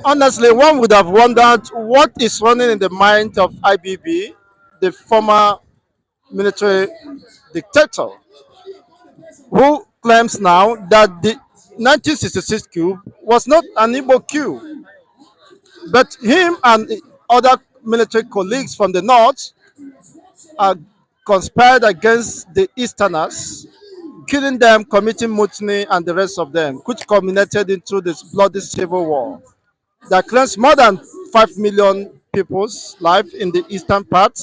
Honestly, one would have wondered what is running in the mind of IBB, the former military dictator, who claims now that the 1966 coup was not an Igbo coup, but him and other military colleagues from the north conspired against the Easterners, killing them, committing mutiny, and the rest of them, which culminated into this bloody civil war that claims more than 5 million people's life in the eastern part.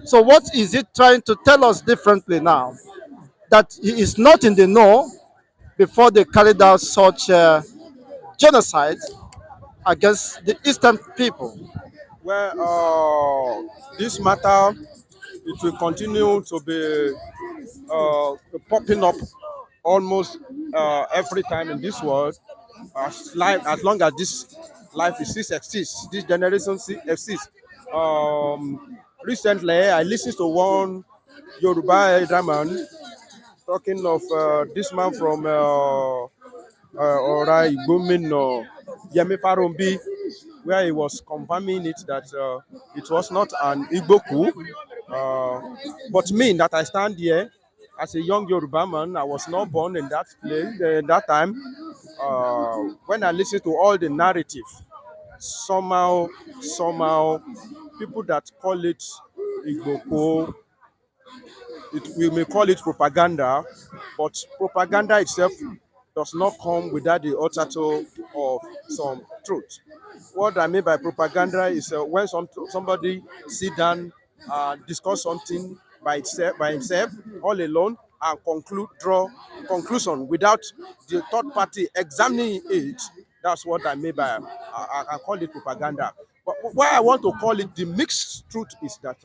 So, what is it trying to tell us differently now? That he is not in the know before they carried out such genocide against the eastern people. Well, this matter it will continue to be popping up almost every time in this world as long as this life is still exists, this generation still exists. Recently, I listened to one Yoruba elder man talking of this man from Ora Igbo Yemi Farombi, where he was confirming it that it was not an Igbo coup. But me, that I stand here as a young Yoruba man, I was not born in that place in that time. When I listen to all the narrative, somehow, people that call it Igbo coup, we may call it propaganda, but propaganda itself does not come without the alternative of some truth. What I mean by propaganda is when somebody sit down and discuss something by himself, all alone, and draw conclusion without the third party examining it. That's what I mean by I call it propaganda. But why I want to call it the mixed truth is that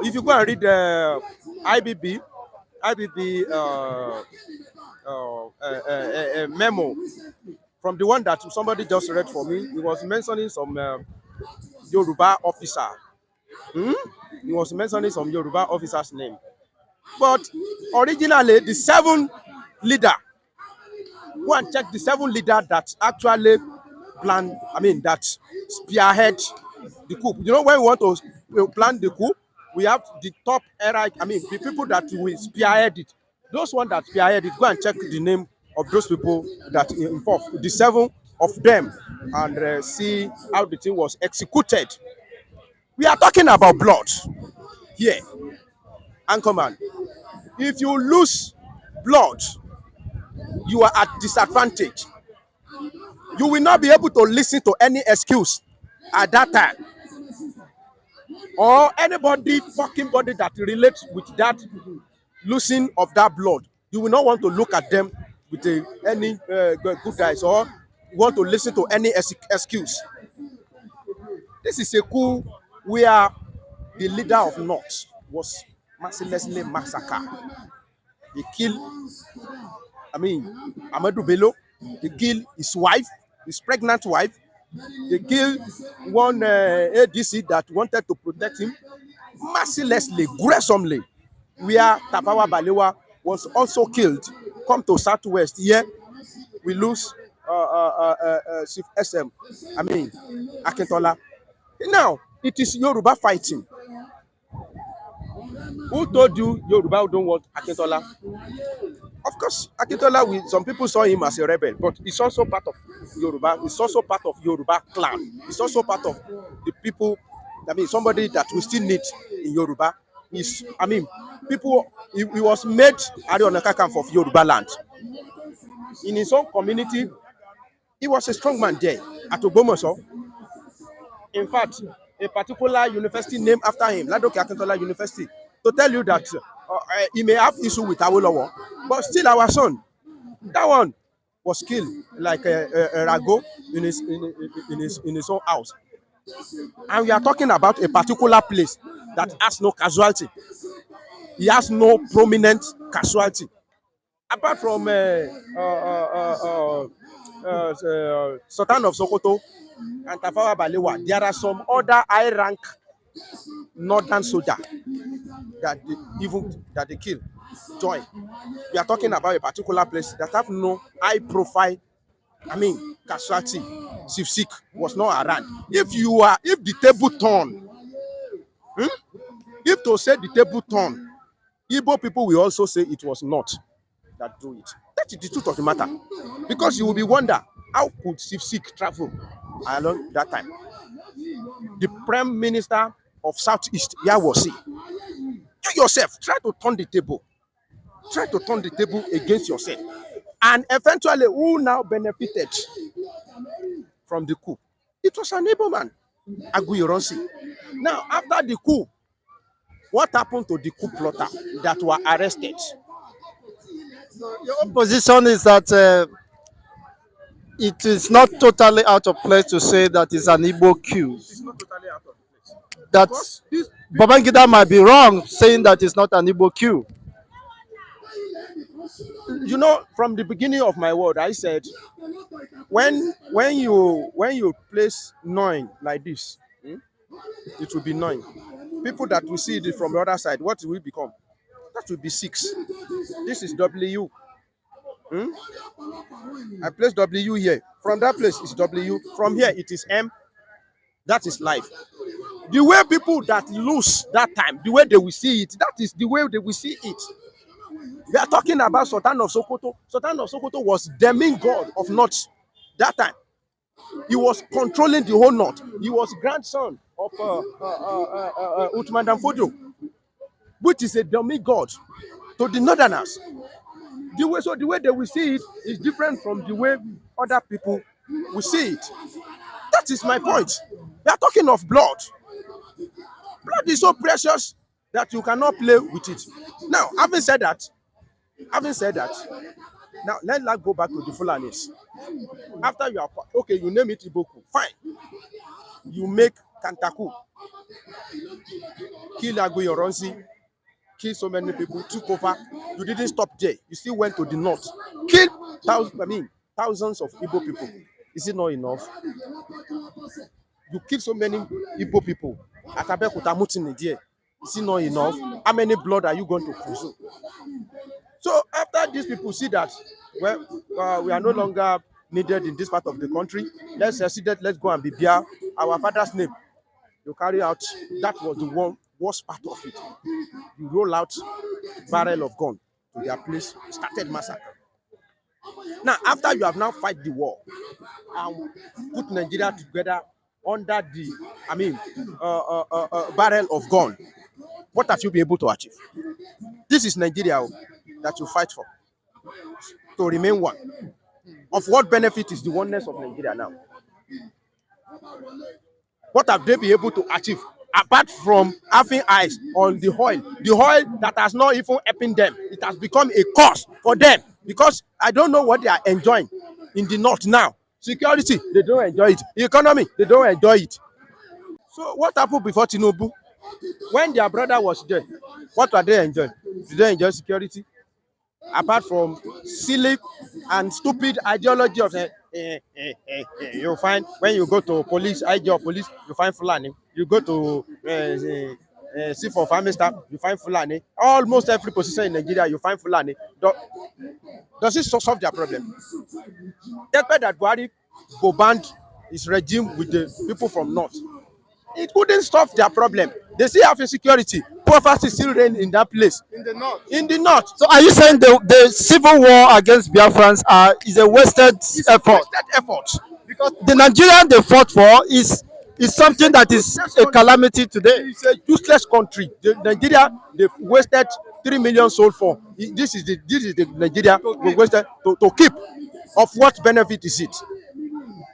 if you go and read IBB memo from the one that somebody just read for me, he was mentioning some Yoruba officer. Hmm? He was mentioning some Yoruba officer's name. But originally, the seven leader, go and check the seven leader that actually that spearhead the coup. You know, when we want to plan the coup, we have the top era, the people that will spearhead it. Those ones that spearhead it, go and check the name of those people that involved, the seven of them, and see how the thing was executed. We are talking about blood here, Anchorman. If you lose blood, you are at disadvantage. You will not be able to listen to any excuse at that time, or anybody fucking body that relates with that losing of that blood. You will not want to look at them with any good eyes, or want to listen to any excuse. This is a coup where the leader of North was mercilessly massacred. He killed, Amadou Bello. He killed his wife, his pregnant wife. They killed one ADC that wanted to protect him mercilessly, gruesomely, where Tafawa Balewa was also killed. Come to Southwest here, we lose Chief SM, Akintola. Now, it is Yoruba fighting. Who told you Yoruba don't want Akintola? Of course, Akintola, some people saw him as a rebel, but he's also part of Yoruba. He's also part of Yoruba clan. He's also part of the people, somebody that we still need in Yoruba. He was made Ariana Kakanfo of Yoruba land. In his own community, he was a strong man there at Ogbomoso. In fact, a particular university named after him, Ladoke Akintola University, to tell you that he may have issue with Awolowo, but still our son, that one was killed like a rago in his own house. And we are talking about a particular place that has no casualty. He has no prominent casualty. Apart from Sultan of Sokoto and Tafawa Balewa, there are some other high rank northern soldier that they kill. Joy. We are talking about a particular place that have no high profile casualty, Sifsik was not around. If the table turn, if to say the table turn, Igbo people will also say it was not that do it. That is the truth of the matter. Because you will be wonder, how could Sifsik travel along that time? The Prime Minister of Southeast, where was he? You yourself, try to turn the table. Try to turn the table against yourself. And eventually, who now benefited from the coup? It was an Igbo man, Aguiyi. Now, after the coup, what happened to the coup plotter that were arrested? Your own position is that it is not totally out of place to say that it's an Igbo coup. It's not totally out of place. That Because this, Babangida might be wrong saying that it's not an Igbo coup. you know, from the beginning of my word, I said, when you place 9 like this, it will be 9. People that will see it from the other side, what will it become? That will be 6. This is W. I place W here. From that place is W. From here it is M. That is life. The way people that lose that time, the way they will see it, that is the way they will see it. We are talking about Sultan of Sokoto. Sultan of Sokoto was demigod of North that time. He was controlling the whole North. He was grandson of Uthman Dan Fodio, which is a demigod to the Northerners. The way they will see it is different from the way other people will see it. That is my point. We are talking of blood. Blood is so precious that you cannot play with it. Now, having said that, now let's go back to the Fulanis. After you are okay, you name it Iboku, fine. You make Kantaku, kill Aguiyi, kill so many people, took over. You didn't stop there. You still went to the north, kill thousands of Igbo people. Is it not enough? You kill so many Igbo people at Abeokuta Mutini there. Is it not enough? How many blood are you going to consume? So after these people see that, well, we are no longer needed in this part of the country, let's go and be bear our father's name. You carry out, that was the worst part of it. You roll out barrel of gun to their place, started massacre. Now, after you have now fight the war and put Nigeria together under the, barrel of gun, what have you been able to achieve? This is Nigeria that you fight for, to remain one. Of what benefit is the oneness of Nigeria now? What have they been able to achieve apart from having eyes on the oil that has not even helping them? It has become a curse for them, because I don't know what they are enjoying in the north now. Security, they don't enjoy it. Economy, they don't enjoy it. So what happened before Tinubu? When their brother was there, what were they enjoying? Did they enjoy security? Apart from silly and stupid ideology of you find when you go to police, IG of police, you find Fulani. You go to chief of army staff, you find Fulani. Almost every position in Nigeria, you find Fulani. Does it solve their problem? Despite that Buhari go band his regime with the people from north, it couldn't solve their problem. They still have insecurity. Poverty still reign in that place. In the north. So are you saying the civil war against Biafrans is a wasted effort? Wasted effort. Because the Nigerian they fought for is something that is a calamity today. It's a useless country. Nigeria, they've wasted 3 million souls for. This is the Nigeria we wasted to keep. Of what benefit is it?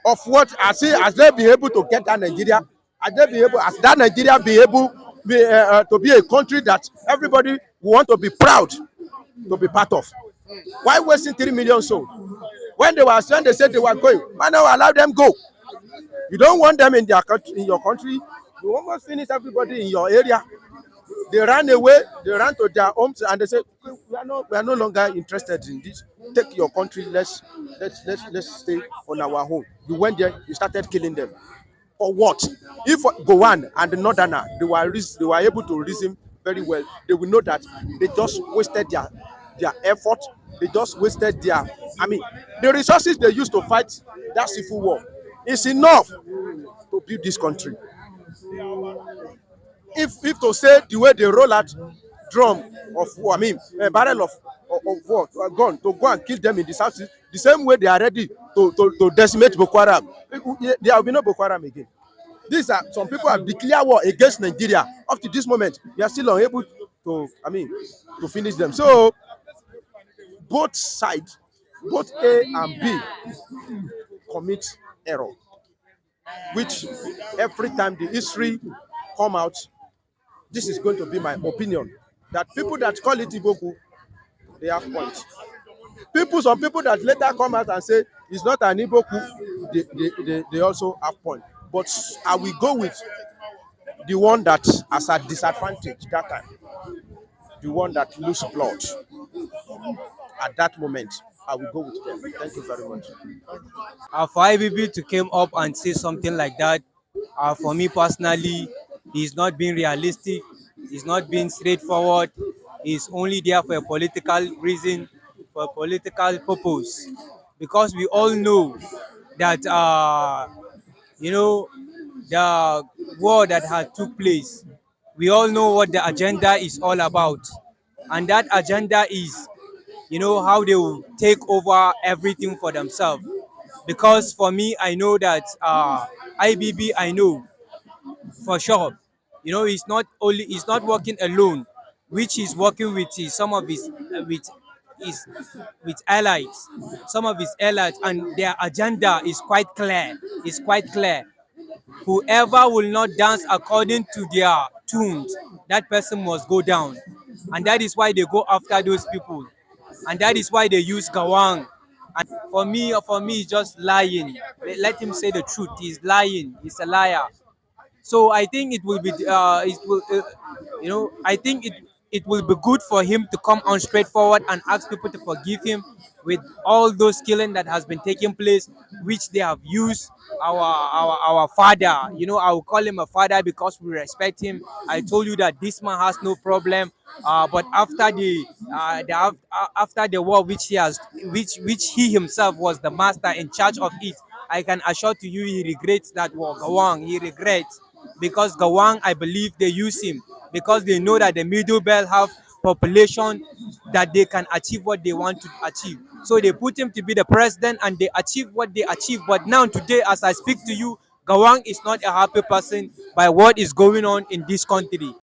Of what as they be able to get that Nigeria? As that Nigeria be able to be a country that everybody want to be proud to be part of? Why wasting 3 million souls? When they said they were going, why not allow them go? You don't want them in their country, in your country. You almost finish everybody in your area. They ran away, they ran to their homes, and they said, we are no longer interested in this. Take your country, let's stay on our home. You went there, you started killing them. For what? If Gowan and the Northerner they were able to reason very well, they will know that they just wasted their effort They just wasted their, I mean, the resources they used to fight that civil war is enough to build this country. If to say the way they roll out drum of war, I mean a barrel of war, gun to go and kill them in the south, the same way they are ready to decimate Boko Haram, there will be no Boko Haram again. These are some people have declared war against Nigeria. Up to this moment, they are still unable to, I mean, to finish them. So both sides, both A and B, commit error, which every time the history come out, this is going to be my opinion. That people that call it Iboku, they have points. Some people that later come out and say it's not an Iboku, they also have points. But I will go with the one that as a disadvantage that time, the one that lose blood at that moment. I will go with them. Thank you very much. For IBB to come up and say something like that, for me personally, he's not being realistic. He's not being straightforward. He's only there for a political reason, for a political purpose, because we all know that you know the war that had took place. We all know what the agenda is all about, and that agenda is, how they will take over everything for themselves. Because for me, I know that IBB, I know for sure, he's not working alone, which he's working with some of his with allies, some of his allies, and their agenda is quite clear. It's quite clear. Whoever will not dance according to their tunes, that person must go down. And that is why they go after those people. And that is why they use Gawang. And for me, it's just lying. Let him say the truth. He's lying. He's a liar. So I think I think it will be good for him to come on straightforward and ask people to forgive him with all those killing that has been taking place, which they have used our father. I will call him a father because we respect him. I told you that this man has no problem. But after the war, which he himself was the master in charge of it, I can assure to you he regrets that war. Gawang, he regrets, because Gawang, I believe they use him because they know that the Middle Belt have population that they can achieve what they want to achieve. So they put him to be the president and they achieve what they achieve. But now today, as I speak to you, Gawang is not a happy person by what is going on in this country.